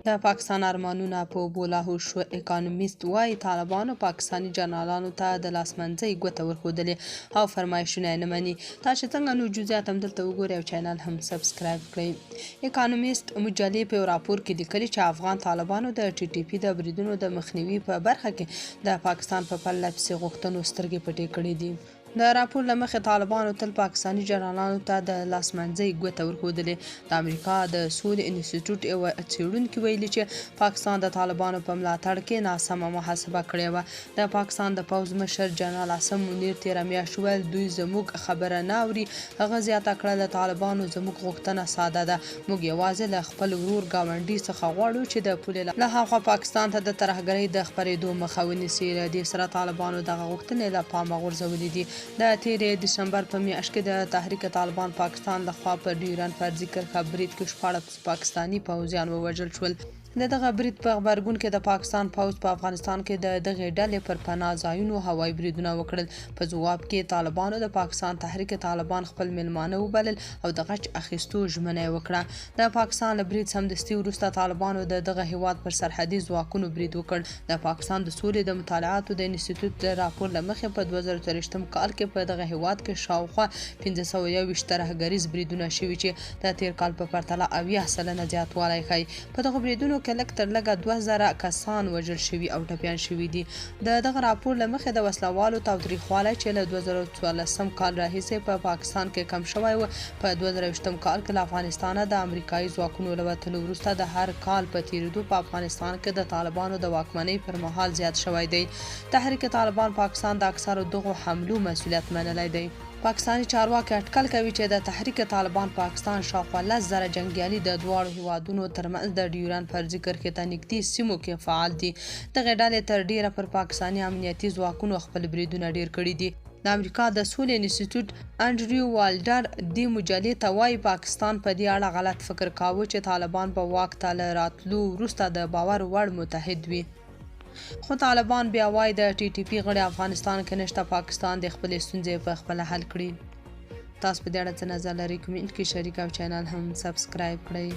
د پاکستان ارمانونه په اوبو لاهو شو. اکانومیست وایي طالبانو پاکستاني جنرالانو ته د لاسمنځۍ ګوته ورښودلې او فرمایشونه یې نه مني. تاسو څنګه نو جزئیات همدلته وګورئ او چینل هم سبسکرایب کړئ. اکانومیست مجلې په یو راپور کې لیکلي چې افغان طالبانو د ټي ټي پي د بریدونو د مخنیوي په برخه کې د پاکستان په پرله پسې غوښتنو سترګې پټې کړې دي. د راپور له مخې طالبانو تل پاکستاني جنرالانو ته د لاسمنځۍ ګوته ورښودلې. د امریکا د سولې انسټیټیوټ یو څېړونکي ویلي چې پاکستان د طالبانو په ملاتړ کې ناسمه محاسبه کړې وه. د پاکستان د پوځ مشر جنرال عاصم منیر تېره میاشت وویل دوی زموږ خبره نه اوري. هغه زیاته کړه د طالبانو زموږ غوښتنه ساده ده. موږ یوازې له خپل ورور ګاونډي څخه غواړو چې د پولې له هاخوا پاکستان ته د ترهګرۍ د خپرېدو مخه ونیسي. له دې سره طالبانو دغه غوښتنې له پامه غورځولې دي. د تېرې دسمبر په میاشت کې د تحریک طالبان پاکستان لخوا په ډیورنډ فرضي کرښه برید کې 14 پاکستاني پوځیان ووژل شول. د دغه برید په غبرګون کې د پاکستان پوځ په افغانستان کې د دغې ډلې پر پناه ځایونو هوایي بریدونه وکړل. په ځواب کې طالبانو د پاکستان تحریک طالبان خپل میلمانه وبلل او د غچ اخیستو ژمنه یې وکړه. د پاکستان له برید سمدستي وروسته طالبانو د دغه هیواد پر سرحدي ځواکونو برید وکړ. د پاکستان د سولې د مطالعاتو د انسټیټیوټ د راپور له مخې په 2023 کال کې په دغه هیواد کې شاوخوا 1521 ترهګریز بریدونه شوي چې د تیر کال په پرتله 80% زیاتوالی ښیي. په دغه بریدونو کې لږ تر لږه 2000 کسان وژل شوي او ټپیان شوي دي. د دغه راپور له مخې د وسلوالو تاوتریخوالی چې له 2014 کال راهیسې په پاکستان کې کم شوی و، په 2020 کال کې له افغانستانه د امریکایي ځواکونو له وتلو وروسته د هر کال په تیریدو په افغانستان کې د طالبانو د واکمنۍ پر مهال زیات شوی دی. تحریک طالبان پاکستان د اکثرو دغو حملو مسؤلیت منلی دی. پاکستاني چارواکي اټکل کوي چې د تحریک طالبان پاکستان شاوخوا 10,000 جنګیالي د دواړو هیوادونو ترمنځ د ډیورنډ فرضي کرښې ته نږدې سیمو کې فعال دي. دغې ډلې تر ډیره پر پاکستاني امنیتي ځواکونو خپل بریدونه ډیر کړي دي. د امریکا د سولې انسټیټیوټ انډریو والډر دې مجلې ته وایي پاکستان په دې اړه غلط فکر کاوه چې طالبان په واک ته له راتلو وروسته د باور وړ متحد وي. خو طالبان بیا وایي د ټي ټي پي غړي افغانستان کې نشته، پاکستان د خپلې ستونزې په خپله حل کړي. تاسو په دې اړه څه نظر لرئ؟ کمنټ کې شریک او چینل هم سبسکرایب کړئ.